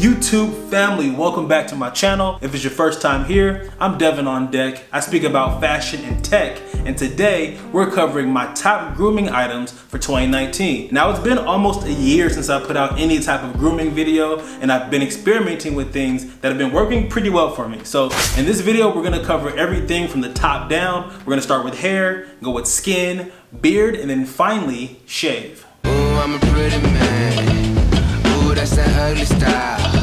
YouTube family, welcome back to my channel. If it's your first time here, I'm DevanOnDeck. I speak about fashion and tech, and today we're covering my top grooming items for 2019. Now it's been almost a year since I put out any type of grooming video, and I've been experimenting with things that have been working pretty well for me. So in this video, we're gonna cover everything from the top down. We're gonna start with hair, go with skin, beard, and then finally shave. Ooh, I'm a pretty man. Ooh, that's that ugly style.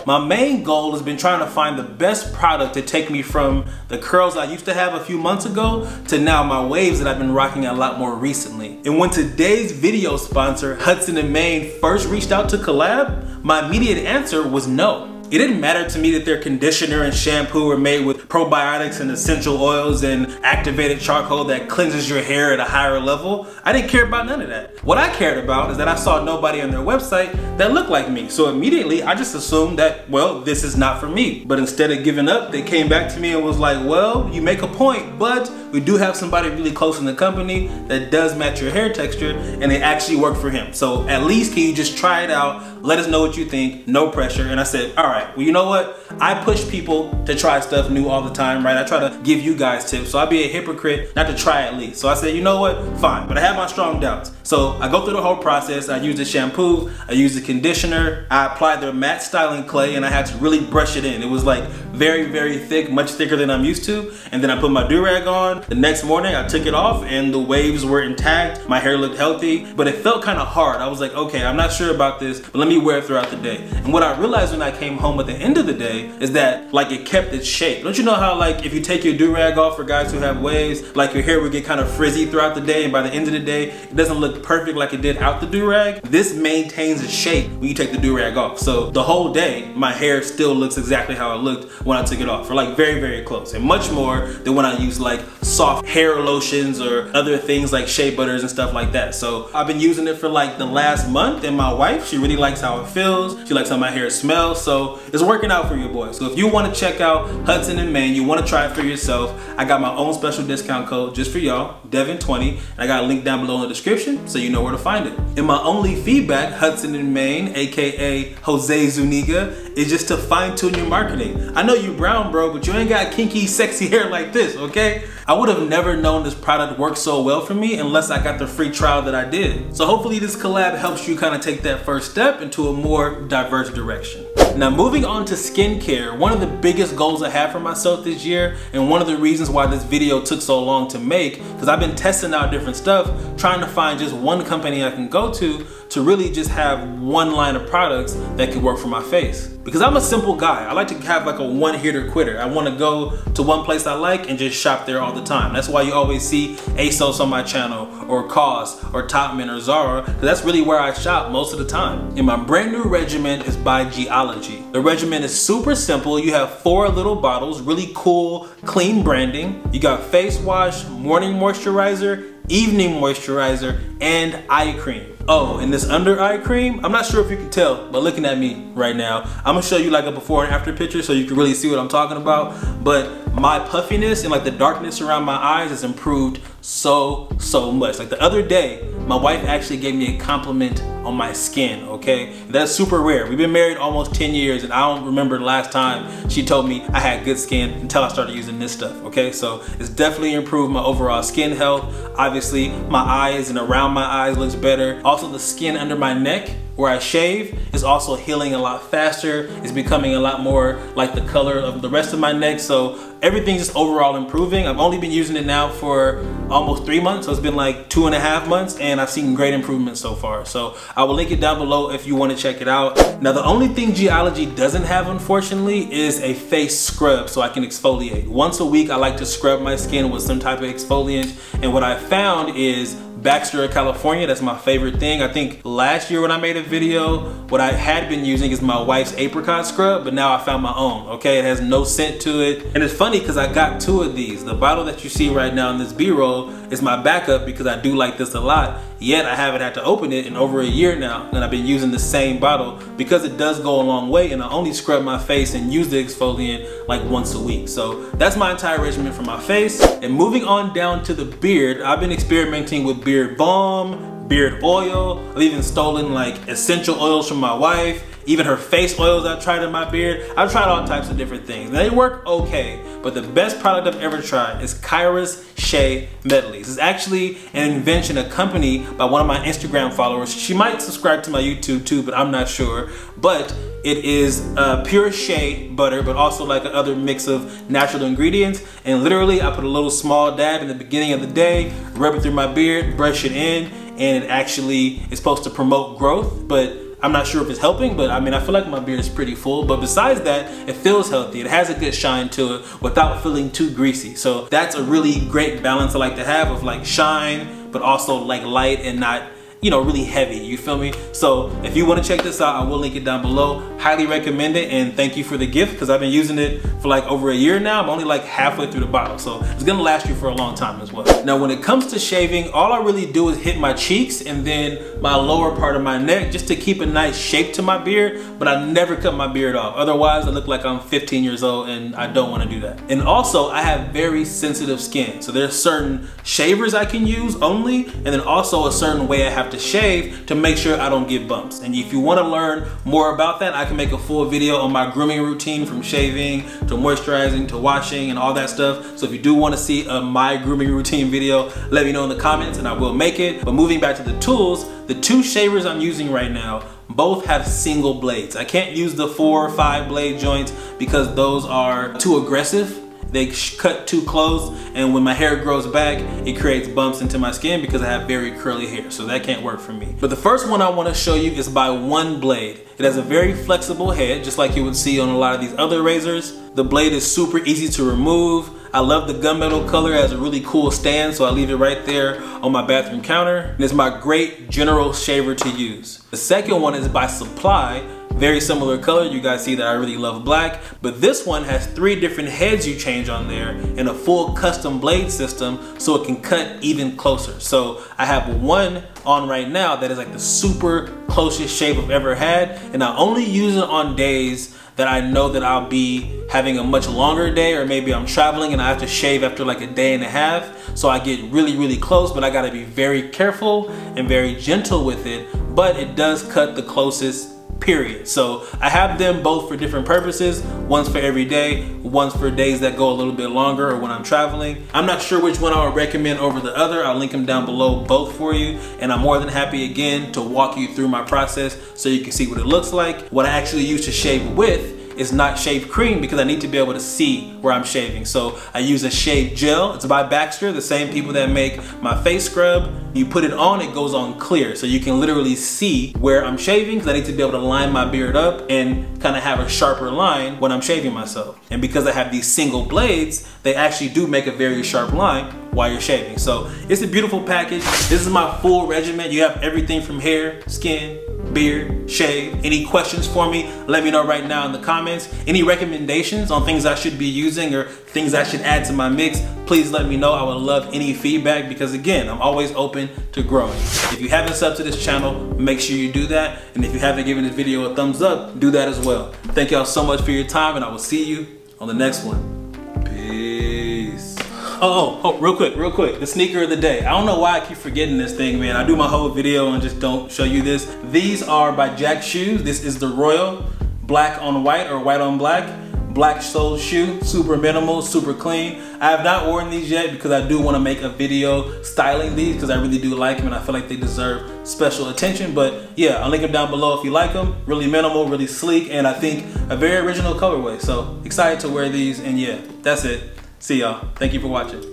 My main goal has been trying to find the best product to take me from the curls I used to have a few months ago to now my waves that I've been rocking a lot more recently. And when today's video sponsor, Hudson & Main, first reached out to collab, my immediate answer was no. It didn't matter to me that their conditioner and shampoo were made with probiotics and essential oils and activated charcoal that cleanses your hair at a higher level. I didn't care about none of that. What I cared about is that I saw nobody on their website that looked like me. So immediately I just assumed that, well, this is not for me. But instead of giving up, they came back to me and was like, well, you make a point, but we do have somebody really close in the company that does match your hair texture and they actually work for him. So at least can you just try it out? Let us know what you think, no pressure. And I said, all right, well, you know what? I push people to try stuff new all the time, right? I try to give you guys tips, so I'd be a hypocrite not to try at least. So I said, you know what? Fine, but I have my strong doubts. So I go through the whole process. I use the shampoo, I use the conditioner, I applied their matte styling clay, and I had to really brush it in. It was like very, very thick, much thicker than I'm used to. And then I put my do-rag on. The next morning, I took it off and the waves were intact. My hair looked healthy, but it felt kind of hard. I was like, okay, I'm not sure about this, but let me wear it throughout the day. And what I realized when I came home at the end of the day is that like it kept its shape. Don't you know how like if you take your do-rag off for guys who have waves, like your hair would get kind of frizzy throughout the day, and by the end of the day, it doesn't look perfect like it did out the do-rag? This maintains its shape when you take the do-rag off. So the whole day, my hair still looks exactly how it looked when I took it off, or like very, very close, and much more than when I use like soft hair lotions or other things like shea butters and stuff like that. So I've been using it for like the last month, and my wife, she really likes how it feels. She likes how my hair smells, so it's working out for you boys. So if you want to check out Hudson & Main, you want to try it for yourself, I got my own special discount code just for y'all, Devin20, and I got a link down below in the description so you know where to find it. And my only feedback, Hudson & Main, aka Jose Zuniga, is just to fine-tune your marketing. I know you brown, bro, but you ain't got kinky, sexy hair like this, okay? I would have never known this product worked so well for me unless I got the free trial that I did. So hopefully this collab helps you kind of take that first step into a more diverse direction. Now moving on to skincare, one of the biggest goals I have for myself this year, and one of the reasons why this video took so long to make, because I've been testing out different stuff, trying to find just one company I can go to really just have one line of products that can work for my face. Because I'm a simple guy. I like to have like a one-hitter quitter. I want to go to one place I like and just shop there all the time. That's why you always see ASOS on my channel, or COS, or Topman, or Zara, because that's really where I shop most of the time. And my brand new regimen is by Geology. The regimen is super simple. You have 4 little bottles, really cool, clean branding. You got face wash, morning moisturizer, evening moisturizer, and eye cream. Oh, and this under eye cream, I'm not sure if you can tell, but looking at me right now, I'm gonna show you like a before and after picture so you can really see what I'm talking about. But my puffiness and like the darkness around my eyes has improved so much. Like the other day, my wife actually gave me a compliment on my skin, okay? That's super rare. We've been married almost 10 years and I don't remember the last time she told me I had good skin until I started using this stuff, okay? So it's definitely improved my overall skin health. Obviously, my eyes and around my eyes looks better. Also, the skin under my neck where I shave is also healing a lot faster. It's becoming a lot more like the color of the rest of my neck. So everything's just overall improving. I've only been using it now for almost 3 months. So it's been like 2.5 months and I've seen great improvements so far. So I will link it down below if you want to check it out. Now the only thing Geology doesn't have, unfortunately, is a face scrub so I can exfoliate. Once a week I like to scrub my skin with some type of exfoliant, and what I found is Baxter of California, that's my favorite thing. I think last year when I made a video, what I had been using is my wife's apricot scrub, but now I found my own, okay? It has no scent to it. And it's funny because I got 2 of these. The bottle that you see right now in this B-roll is my backup because I do like this a lot, yet I haven't had to open it in over a year now, and I've been using the same bottle because it does go a long way, and I only scrub my face and use the exfoliant like once a week. So that's my entire regimen for my face. And moving on down to the beard, I've been experimenting with beard balm, beard oil. I've even stolen like essential oils from my wife. Even her face oils I've tried in my beard. I've tried all types of different things. They work okay, but the best product I've ever tried is Kyra's Shea Medleys. It's actually an invention, a company by one of my Instagram followers. She might subscribe to my YouTube too, but I'm not sure. But it is pure shea butter, but also like another mix of natural ingredients. And literally I put a little small dab in the beginning of the day, rub it through my beard, brush it in, and it actually is supposed to promote growth, but I'm not sure if it's helping, but I mean, I feel like my beard is pretty full. But besides that, it feels healthy. It has a good shine to it without feeling too greasy. So that's a really great balance I like to have of like shine, but also like light and not, you know, really heavy, you feel me? So if you want to check this out, I will link it down below. Highly recommend it, and thank you for the gift because I've been using it for like over a year now. I'm only like halfway through the bottle, so it's gonna last you for a long time as well. Now when it comes to shaving, all I really do is hit my cheeks and then my lower part of my neck just to keep a nice shape to my beard, but I never cut my beard off. Otherwise I look like I'm 15 years old and I don't want to do that. And also I have very sensitive skin, so there's certain shavers I can use only, and then also a certain way I have to shave to make sure I don't get bumps. And if you want to learn more about that, I can make a full video on my grooming routine from shaving to moisturizing to washing and all that stuff. So if you do want to see my grooming routine video, let me know in the comments and I will make it. But moving back to the tools, the two shavers I'm using right now both have single blades. I can't use the 4 or 5 blade joints because those are too aggressive. They cut too close, and when my hair grows back, it creates bumps into my skin because I have very curly hair, so that can't work for me. But the first one I want to show you is by one blade. It has a very flexible head, just like you would see on a lot of these other razors. The blade is super easy to remove. I love the gunmetal color. It has a really cool stand, so I leave it right there on my bathroom counter. And it's my great general shaver to use. The second one is by Supply. Very similar color. You guys see that I really love black, but this one has 3 different heads you change on there and a full custom blade system so it can cut even closer. So I have one on right now that is like the super closest shave I've ever had, and I only use it on days that I know that I'll be having a much longer day, or maybe I'm traveling and I have to shave after like a day and a half. So I get really close, but I gotta be very careful and very gentle with it, but it does cut the closest period. So I have them both for different purposes. One's for every day, one's for days that go a little bit longer or when I'm traveling. I'm not sure which one I would recommend over the other. I'll link them down below both for you, and I'm more than happy again to walk you through my process so you can see what it looks like. What I actually use to shave with is not shave cream because I need to be able to see where I'm shaving. So I use a shave gel. It's by Baxter, the same people that make my face scrub. You put it on, it goes on clear. So you can literally see where I'm shaving because I need to be able to line my beard up and kind of have a sharper line when I'm shaving myself. And because I have these single blades, they actually do make a very sharp line while you're shaving. So it's a beautiful package. This is my full regimen. You have everything from hair, skin, beard, shave. Any questions for me, let me know right now in the comments. Any recommendations on things I should be using or things I should add to my mix, please let me know. I would love any feedback because again, I'm always open to growing. If you haven't subbed to this channel, make sure you do that. And if you haven't given this video a thumbs up, do that as well. Thank y'all so much for your time, and I will see you on the next one. Peace. Oh, real quick, the sneaker of the day. I don't know why I keep forgetting this thing, man. I do my whole video and just don't show you this. These are by Jack Shoes. This is the Royal black on white or white on black. Black sole shoe, super minimal, super clean. I have not worn these yet because I do want to make a video styling these because I really do like them and I feel like they deserve special attention. But yeah, I'll link them down below if you like them. Really minimal, really sleek, and I think a very original colorway. So excited to wear these, and yeah, that's it. See y'all. Thank you for watching.